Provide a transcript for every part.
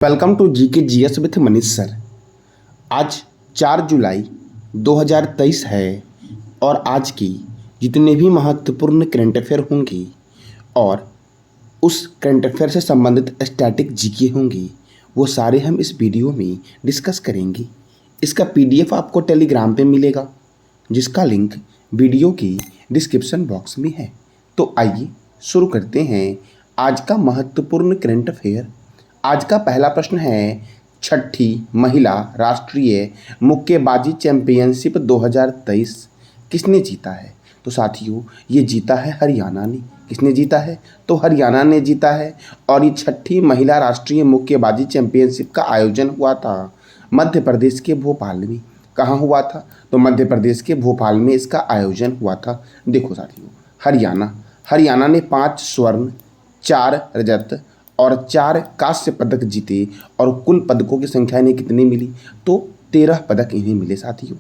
Welcome to GK GS with Manish sir. आज 4 जुलाई 2023 है और आज की जितने भी महत्वपूर्ण करंट अफेयर होंगी और उस करंट अफेयर से संबंधित स्टैटिक जीके होंगी वो सारे हम इस वीडियो में डिस्कस करेंगे। इसका पीडीएफ आपको टेलीग्राम पे मिलेगा जिसका लिंक वीडियो की डिस्क्रिप्शन बॉक्स में है। तो आइए शुरू करते हैं आज का महत्वपूर्ण करंट अफेयर। आज का पहला प्रश्न है, छठी महिला राष्ट्रीय मुक्केबाजी चैंपियनशिप 2023 किसने जीता है? तो साथियों ये जीता है हरियाणा ने। किसने जीता है? तो हरियाणा ने जीता है। और ये छठी महिला राष्ट्रीय मुक्केबाजी चैंपियनशिप का आयोजन हुआ था मध्य प्रदेश के भोपाल में। कहाँ हुआ था? तो मध्य प्रदेश के भोपाल में इसका आयोजन हुआ था। देखो साथियों, हरियाणा ने 5 स्वर्ण, 4 रजत और 4 कांस्य पदक जीते और कुल पदकों की संख्या इन्हें कितनी मिली? तो 13 पदक इन्हें मिले साथियों।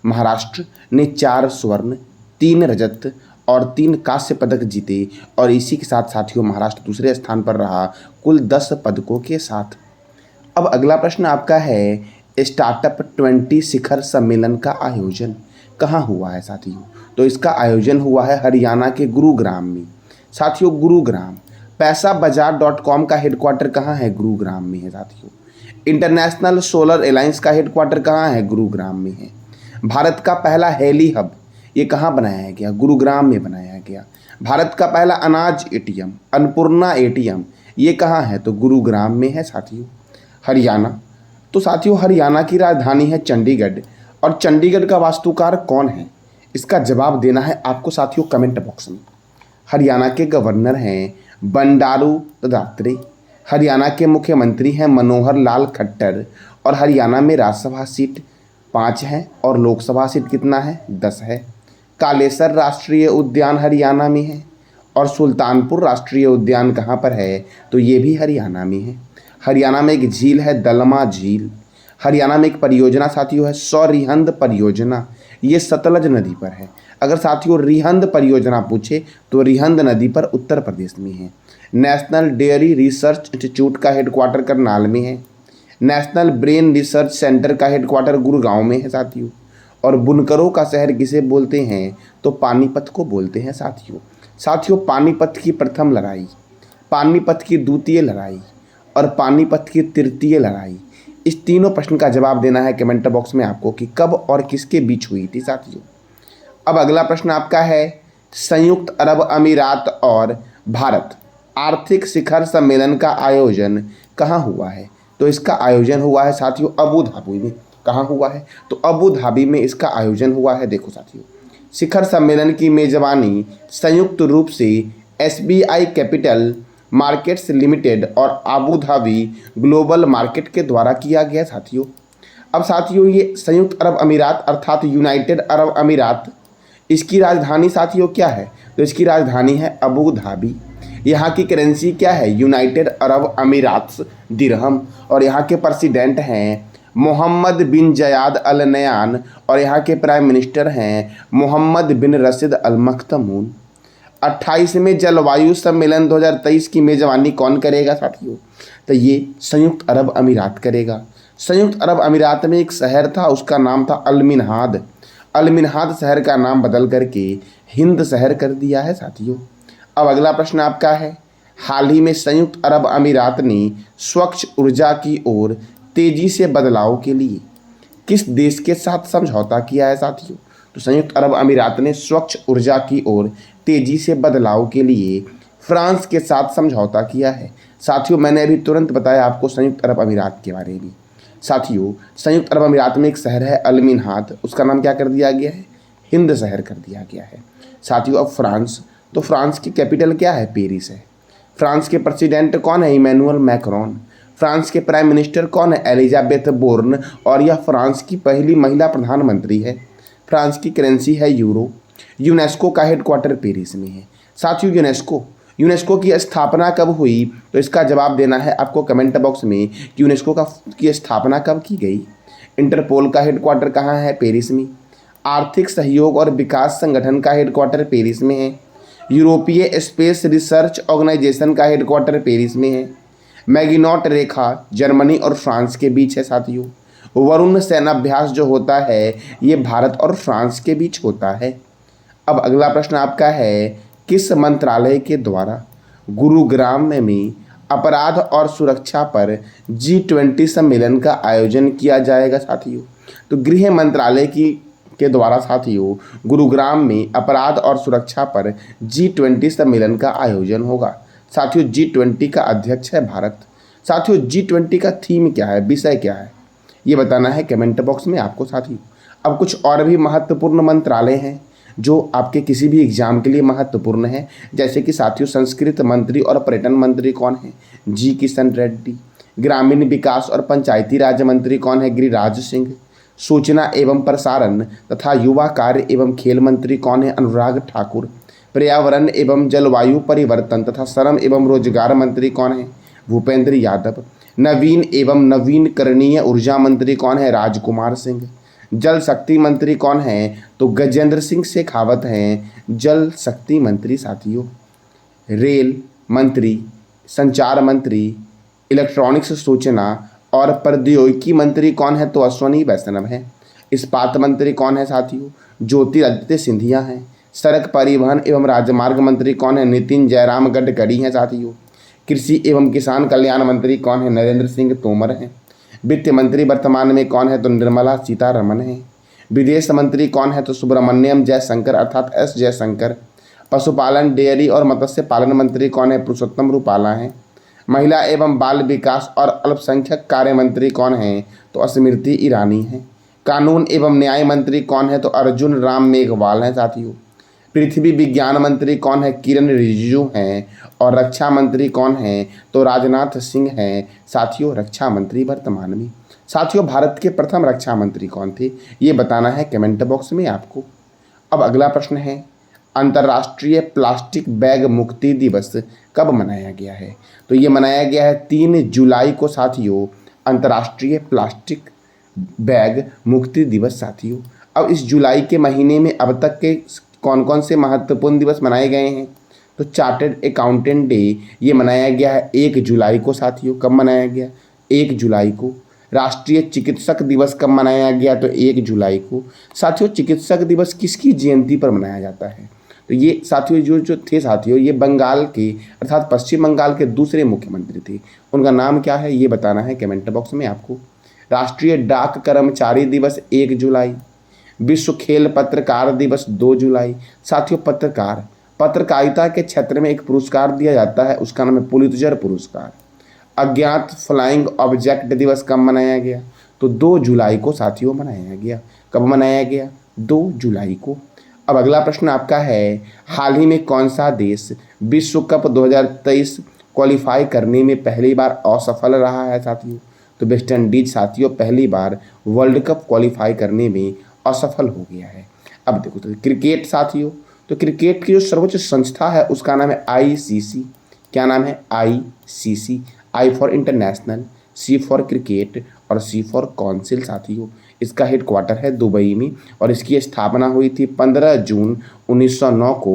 महाराष्ट्र ने 4 स्वर्ण, 3 रजत और 3 कांस्य पदक जीते और इसी के साथ साथियों महाराष्ट्र दूसरे स्थान पर रहा कुल 10 पदकों के साथ। अब अगला प्रश्न आपका है, स्टार्टअप 20 शिखर सम्मेलन का आयोजन कहाँ हुआ है साथियों? तो इसका आयोजन हुआ है हरियाणा के गुरुग्राम में। साथियों गुरुग्राम, पैसा बाजार.com का हेडक्वार्टर कहाँ है? गुरुग्राम में है साथियों। इंटरनेशनल सोलर अलायंस का हेडक्वार्टर कहाँ है? गुरुग्राम में है। भारत का पहला हेली हब ये कहाँ बनाया गया? गुरुग्राम में बनाया गया। भारत का पहला अनाज एटीएम अन्नपूर्णा एटीएम ये कहाँ है? तो गुरुग्राम में है साथियों। हरियाणा, तो साथियों हरियाणा की राजधानी है चंडीगढ़। और चंडीगढ़ का वास्तुकार कौन है? इसका जवाब देना है आपको साथियों कमेंट बॉक्स में। हरियाणा के गवर्नर हैं बंडारू दत्तात्रेय। हरियाणा के मुख्यमंत्री हैं मनोहर लाल खट्टर। और हरियाणा में राज्यसभा सीट 5 है और लोकसभा सीट कितना है? 10 है। कालेसर राष्ट्रीय उद्यान हरियाणा में है। और सुल्तानपुर राष्ट्रीय उद्यान कहाँ पर है? तो ये भी हरियाणा में है। हरियाणा में एक झील है दलमा झील। हरियाणा में एक परियोजना साथियों है सौरिहंद परियोजना, ये सतलज नदी पर है। अगर साथियों रिहंद परियोजना पूछे तो रिहंद नदी पर उत्तर प्रदेश में है। नेशनल डेयरी रिसर्च इंस्टीट्यूट का हेडक्वार्टर करनाल में है। नेशनल ब्रेन रिसर्च सेंटर का हेडक्वार्टर गुड़गांव में है साथियों। और बुनकरों का शहर किसे बोलते हैं? तो पानीपत को बोलते हैं साथियों पानीपत की प्रथम लड़ाई, पानीपत की द्वितीय लड़ाई और पानीपत की तृतीय लड़ाई, इस तीनों प्रश्न का जवाब देना है कमेंट बॉक्स में आपको कि कब और किसके बीच हुई थी साथियों। अब अगला प्रश्न आपका है, संयुक्त अरब अमीरात और भारत आर्थिक शिखर सम्मेलन का आयोजन कहाँ हुआ है? तो इसका आयोजन हुआ है साथियों अबू धाबी में। कहाँ हुआ है? तो अबू धाबी में इसका आयोजन हुआ है। देखो साथियों, शिखर सम्मेलन की मेजबानी संयुक्त रूप से SBI कैपिटल मार्केट्स लिमिटेड और अबू धाबी ग्लोबल मार्केट के द्वारा किया गया साथियों। अब साथियों ये संयुक्त अरब अमीरात अर्थात यूनाइटेड अरब अमीरात, इसकी राजधानी साथियों क्या है? तो इसकी राजधानी है अबू धाबी। यहाँ की करेंसी क्या है? यूनाइटेड अरब अमीरात्स दिरहम। और यहाँ के प्रेसिडेंट हैं मोहम्मद बिन जयाद अल नयान और यहाँ के प्राइम मिनिस्टर हैं मोहम्मद बिन रशीद अल मख्तूम। 28वें जलवायु सम्मेलन 2023 की मेजबानी कौन करेगा साथियों? तो ये संयुक्त अरब अमीरात करेगा। संयुक्त अरब अमीरात में एक शहर था, उसका नाम था अल मिन्हाद शहर का नाम बदल करके हिंद शहर कर दिया है साथियों। अब अगला प्रश्न आपका है, हाल ही में संयुक्त अरब अमीरात ने स्वच्छ ऊर्जा की ओर तेजी से बदलाव के लिए किस देश के साथ समझौता किया है साथियों? तो संयुक्त अरब अमीरात ने स्वच्छ ऊर्जा की ओर तेजी से बदलाव के लिए फ्रांस के साथ समझौता किया है साथियों। मैंने अभी तुरंत बताया आपको संयुक्त अरब अमीरात के बारे में। साथियों संयुक्त अरब अमीरात में एक शहर है अल मिन्हाद, उसका नाम क्या कर दिया गया है? हिंद शहर कर दिया गया है साथियों। अब फ्रांस, तो फ्रांस की कैपिटल क्या है? पेरिस है। फ्रांस के प्रेसिडेंट कौन है? Emmanuel Macron. फ्रांस के प्राइम मिनिस्टर कौन है? Elisabeth Borne. और यह फ्रांस की पहली महिला प्रधानमंत्री है। फ्रांस की करेंसी है यूरो। यूनेस्को का हेडक्वार्टर पेरिस में है साथियों। यूनेस्को की स्थापना कब हुई? तो इसका जवाब देना है आपको कमेंट बॉक्स में कि यूनेस्को की स्थापना कब की गई। इंटरपोल का हेडक्वार्टर कहाँ है? पेरिस में। आर्थिक सहयोग और विकास संगठन का हेडक्वार्टर पेरिस में है। यूरोपीय स्पेस रिसर्च ऑर्गेनाइजेशन का हेडक्वार्टर पेरिस में है। मैगिनॉट रेखा जर्मनी और फ्रांस के बीच है साथियों। वरुण सेनाभ्यास जो होता है ये भारत और फ्रांस के बीच होता है। अब अगला प्रश्न आपका है, किस मंत्रालय के द्वारा गुरुग्राम में अपराध और सुरक्षा पर G20 सम्मेलन का आयोजन किया जाएगा साथियों? तो गृह मंत्रालय के द्वारा साथियों गुरुग्राम में अपराध और सुरक्षा पर G20 सम्मेलन का आयोजन होगा। साथियों G20 का अध्यक्ष है भारत। साथियों G20 का थीम क्या है, विषय क्या है, ये बताना है कमेंट बॉक्स में आपको साथियों। अब कुछ और भी महत्वपूर्ण मंत्रालय हैं जो आपके किसी भी एग्जाम के लिए महत्वपूर्ण है, जैसे कि साथियों संस्कृत मंत्री और पर्यटन मंत्री कौन है, जी किशन रेड्डी। ग्रामीण विकास और पंचायती राज मंत्री कौन है, गिरिराज सिंह। सूचना एवं प्रसारण तथा युवा कार्य एवं खेल मंत्री कौन है, अनुराग ठाकुर। पर्यावरण एवं जलवायु परिवर्तन तथा श्रम एवं रोजगार मंत्री कौन है, भूपेंद्र यादव। नवीन एवं नवीनकरणीय ऊर्जा मंत्री कौन है, राजकुमार सिंह। जल शक्ति मंत्री कौन है, तो गजेंद्र सिंह शेखावत हैं जल शक्ति मंत्री साथियों। रेल मंत्री, संचार मंत्री, इलेक्ट्रॉनिक्स सूचना और प्रौद्योगिकी मंत्री कौन है, तो अश्वनी वैष्णव है। इस्पात मंत्री कौन है साथियों, ज्योतिरादित्य सिंधिया हैं। सड़क परिवहन एवं राजमार्ग मंत्री कौन है, नितिन जयराम गडकरी हैं साथियों। कृषि एवं किसान कल्याण मंत्री कौन है, नरेंद्र सिंह तोमर हैं। वित्त मंत्री वर्तमान में कौन है, तो निर्मला सीतारमण है। विदेश मंत्री कौन है, तो सुब्रमण्यम जयशंकर अर्थात एस जयशंकर। पशुपालन, डेयरी और मत्स्य पालन मंत्री कौन है, पुरुषोत्तम रूपाला हैं। महिला एवं बाल विकास और अल्पसंख्यक कार्य मंत्री कौन है, तो स्मृति ईरानी हैं। कानून एवं न्याय मंत्री कौन है, तो अर्जुन राम मेघवाल हैं साथियों। पृथ्वी विज्ञान मंत्री कौन है, किरण रिजिजू हैं। और रक्षा मंत्री कौन है, तो राजनाथ सिंह हैं साथियों, रक्षा मंत्री वर्तमान में। साथियों भारत के प्रथम रक्षा मंत्री कौन थे, ये बताना है कमेंट बॉक्स में आपको। अब अगला प्रश्न है, अंतर्राष्ट्रीय प्लास्टिक बैग मुक्ति दिवस कब मनाया गया है? तो ये मनाया गया है 3 जुलाई को साथियों, अंतर्राष्ट्रीय प्लास्टिक बैग मुक्ति दिवस साथियों। अब इस जुलाई के महीने में अब तक के कौन कौन से महत्वपूर्ण दिवस मनाए गए हैं? तो चार्टर्ड अकाउंटेंट डे ये मनाया गया है 1 जुलाई को साथियों। कब मनाया गया? 1 जुलाई को। राष्ट्रीय चिकित्सक दिवस कब मनाया गया? तो 1 जुलाई को। साथियों चिकित्सक दिवस किसकी जयंती पर मनाया जाता है? तो ये साथियों जो थे साथियों, ये बंगाल के अर्थात पश्चिम बंगाल के दूसरे मुख्यमंत्री थे। उनका नाम क्या है, ये बताना है कमेंट बॉक्स में आपको। राष्ट्रीय डाक कर्मचारी दिवस 1 जुलाई। विश्व खेल पत्रकार दिवस 2 जुलाई। साथियों पत्रकारिता के क्षेत्र में एक पुरस्कार दिया जाता है, उसका नाम है पुलित्जर पुरस्कार। अज्ञात फ्लाइंग ऑब्जेक्ट दिवस कब मनाया गया? तो 2 जुलाई को साथियों मनाया गया। कब मनाया गया? 2 जुलाई को। अब अगला प्रश्न आपका है, हाल ही में कौन सा देश विश्व कप 2023 क्वालिफाई करने में पहली बार असफल रहा है साथियों? तो वेस्ट इंडीज साथियों पहली बार वर्ल्ड कप क्वालिफाई करने में असफल हो गया है। अब देखो तो क्रिकेट साथियों, तो क्रिकेट की जो सर्वोच्च संस्था है उसका नाम है ICC। क्या नाम है? ICC। I for international, C for cricket और C फॉर काउंसिल साथियों। इसका हेडक्वार्टर है दुबई में और इसकी स्थापना हुई थी 15 जून 1909 को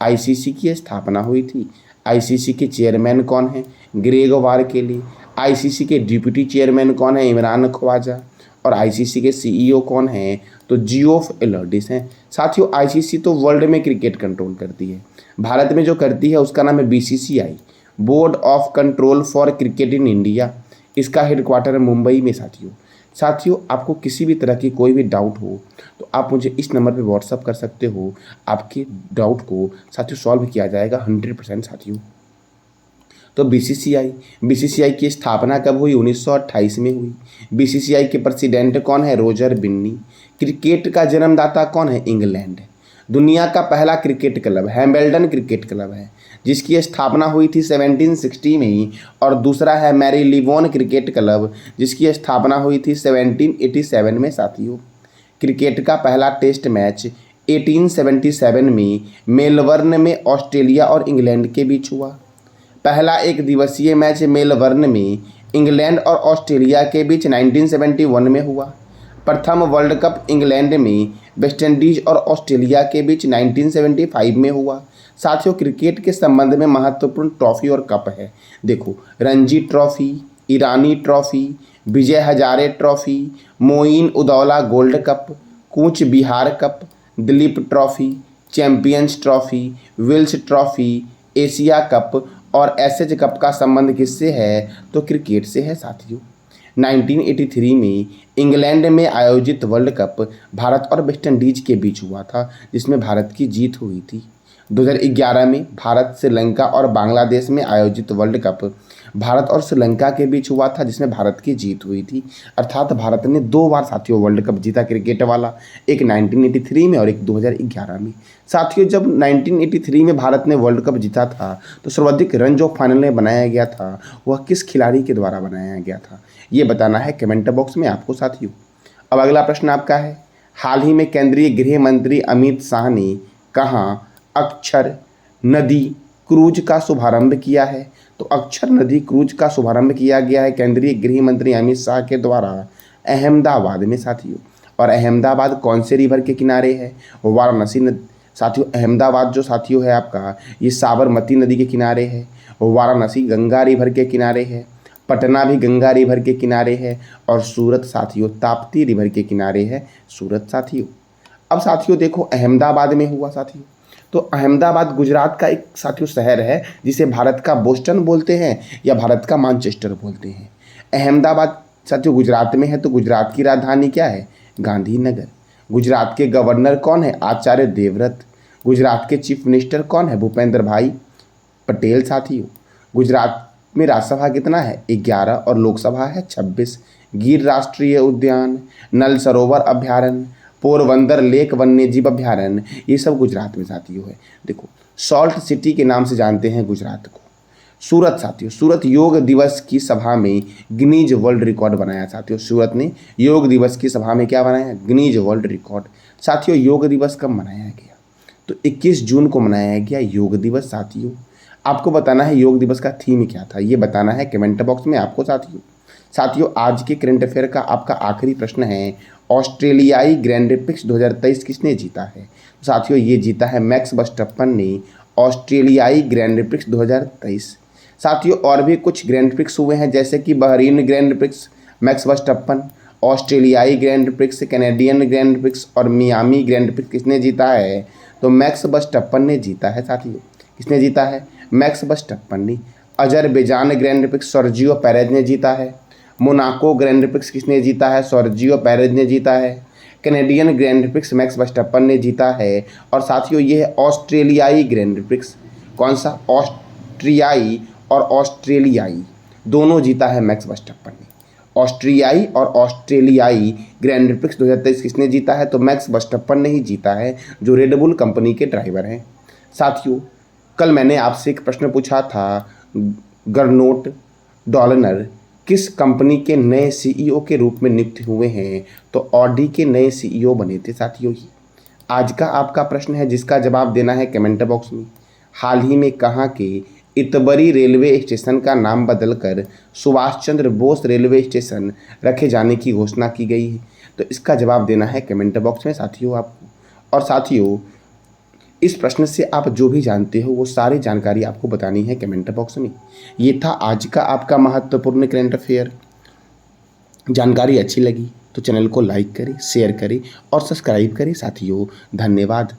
ICC की स्थापना हुई थी। ICC के चेयरमैन कौन है? ग्रेग वारकेली। ICC के डिप्टी चेयरमैन कौन है? इमरान ख्वाजा। और ICC के CEO कौन है? तो जियोफ एलर्डिस हैं साथियों। ICC तो वर्ल्ड में क्रिकेट कंट्रोल करती है, भारत में जो करती है उसका नाम है BCCI, board of control for cricket in India. इसका हेडक्वार्टर है मुंबई में साथियों आपको किसी भी तरह की कोई भी डाउट हो तो आप मुझे इस नंबर पे व्हाट्सअप कर सकते हो। आपके डाउट को साथियों सॉल्व किया जाएगा 100% साथियों। तो BCCI की स्थापना कब हुई? 1928 में हुई। BCCI के प्रेसिडेंट कौन है? रोजर बिन्नी। क्रिकेट का जन्मदाता कौन है? इंग्लैंड। दुनिया का पहला क्रिकेट क्लब हैम्बल्डन क्रिकेट क्लब है जिसकी स्थापना हुई थी 1760 में ही। और दूसरा है मैरीलिबोन क्रिकेट क्लब जिसकी स्थापना हुई थी 1787 में साथियों। क्रिकेट का पहला टेस्ट मैच 1877 में मेलबर्न में ऑस्ट्रेलिया और इंग्लैंड के बीच हुआ। पहला एक दिवसीय मैच मेलबर्न में इंग्लैंड और ऑस्ट्रेलिया के बीच 1971 में हुआ। प्रथम वर्ल्ड कप इंग्लैंड में वेस्ट इंडीज और ऑस्ट्रेलिया के बीच 1975 में हुआ। साथियों क्रिकेट के संबंध में महत्वपूर्ण ट्रॉफी और कप है। देखो, Ranji trophy, Irani trophy, Vijay Hazare trophy, Moin Uddaula gold cup, Cooch Behar cup, Duleep trophy, champions trophy, Wills trophy, Asia cup और एसएच कप का संबंध किससे है? तो क्रिकेट से है साथियों। 1983 में इंग्लैंड में आयोजित वर्ल्ड कप भारत और वेस्टइंडीज के बीच हुआ था, जिसमें भारत की जीत हुई थी। 2011 में भारत, श्रीलंका और बांग्लादेश में आयोजित वर्ल्ड कप भारत और श्रीलंका के बीच हुआ था, जिसमें भारत की जीत हुई थी। अर्थात भारत ने 2 बार साथियों वर्ल्ड कप जीता क्रिकेट वाला, एक 1983 में और एक 2011 में। साथियों जब 1983 में भारत ने वर्ल्ड कप जीता था तो सर्वाधिक रन जो फाइनल में बनाया गया था वह किस खिलाड़ी के द्वारा बनाया गया था, ये बताना है कमेंट बॉक्स में आपको साथियों। अब अगला प्रश्न आपका है, हाल ही में केंद्रीय गृह मंत्री अमित शाह ने कहाँ अक्षर नदी क्रूज का शुभारंभ किया है? तो अक्षर नदी क्रूज का शुभारंभ किया गया है केंद्रीय गृह मंत्री अमित शाह के द्वारा अहमदाबाद में साथियों। और अहमदाबाद कौन से रिवर के किनारे है? वाराणसी नदी। साथियों अहमदाबाद जो साथियों है आपका, ये साबरमती नदी के किनारे है। वाराणसी गंगा रिवर के किनारे है। पटना भी गंगा रिवर के किनारे है। और सूरत साथियों ताप्ती रिवर के किनारे है सूरत साथियों। अब साथियों देखो अहमदाबाद में हुआ साथियों, तो अहमदाबाद गुजरात का एक साथियों शहर है जिसे भारत का बोस्टन बोलते हैं या भारत का मैनचेस्टर बोलते हैं। अहमदाबाद साथियों गुजरात में है, तो गुजरात की राजधानी क्या है? गांधीनगर। गुजरात के गवर्नर कौन है? आचार्य देवव्रत। गुजरात के चीफ मिनिस्टर कौन है? भूपेंद्र भाई पटेल साथियों। गुजरात में राज्यसभा कितना है? 11 और लोकसभा है 26। गिर राष्ट्रीय उद्यान, नल सरोवर अभ्यारण्य, पोरबंदर लेक वन्यजीव अभ्यारण्य, ये सब गुजरात में साथियों है। देखो सॉल्ट सिटी के नाम से जानते हैं गुजरात को। सूरत साथियों, सूरत योग दिवस की सभा में गिनीज वर्ल्ड रिकॉर्ड बनाया साथियों। सूरत ने योग दिवस की सभा में क्या बनाया? Guinness world record. साथियों योग दिवस कब मनाया गया? तो 21 जून को मनाया गया योग दिवस साथियों। आपको बताना है योग दिवस का थीम क्या था, ये बताना है कमेंट बॉक्स में आपको साथियों। साथियों आज के करंट अफेयर का आपका आखिरी प्रश्न है, ऑस्ट्रेलियाई ग्रैंड प्रिक्स 2023 किसने जीता है? साथियों ये जीता है मैक्स वर्स्टैपन ने ऑस्ट्रेलियाई ग्रैंड प्रिक्स 2023। साथियों और भी कुछ ग्रैंड प्रिक्स हुए हैं, जैसे कि Bahrain Grand Prix Max Verstappen, ऑस्ट्रेलियाई Grand Prix, Canadian Grand Prix और मियामी ग्रैंड प्रिक्स किसने जीता है? तो मैक्स वर्स्टैपन ने जीता है साथियों। किसने जीता है? मैक्स वर्स्टैपन ने। Azerbaijan grand prix Sergio Perez ने जीता है। मोनाको ग्रैंड प्रिक्स किसने जीता है? सर्जियो पेरेज ने जीता है। Canadian Grand Prix Max Verstappen ने जीता है। और साथियों ये है ऑस्ट्रेलियाई ग्रैंड प्रिक्स, कौन सा? ऑस्ट्रियाई और ऑस्ट्रेलियाई दोनों जीता है मैक्स वर्स्टैपन ने। ऑस्ट्रियाई और ऑस्ट्रेलियाई ग्रैंड प्रिक्स 2023 किसने जीता है? तो मैक्स वर्स्टैपन ने ही जीता है, जो रेडबुल कंपनी के ड्राइवर हैं। साथियों कल मैंने आपसे एक प्रश्न पूछा था, गर्नोट डॉलनर किस कंपनी के नए सीईओ के रूप में नियुक्त हुए हैं? तो ऑडी के नए सीईओ बने थे साथियों ही। आज का आपका प्रश्न है जिसका जवाब देना है कमेंट बॉक्स में। हाल ही में कहाँ के इतबरी रेलवे स्टेशन का नाम बदलकर सुभाष चंद्र बोस रेलवे स्टेशन रखे जाने की घोषणा की गई है? तो इसका जवाब देना है कमेंट बॉक्स में साथियों आपको। और साथियों इस प्रश्न से आप जो भी जानते हो वो सारी जानकारी आपको बतानी है कमेंट बॉक्स में। ये था आज का आपका महत्वपूर्ण करंट अफेयर। जानकारी अच्छी लगी तो चैनल को लाइक करें, शेयर करें और सब्सक्राइब करें साथियों। धन्यवाद।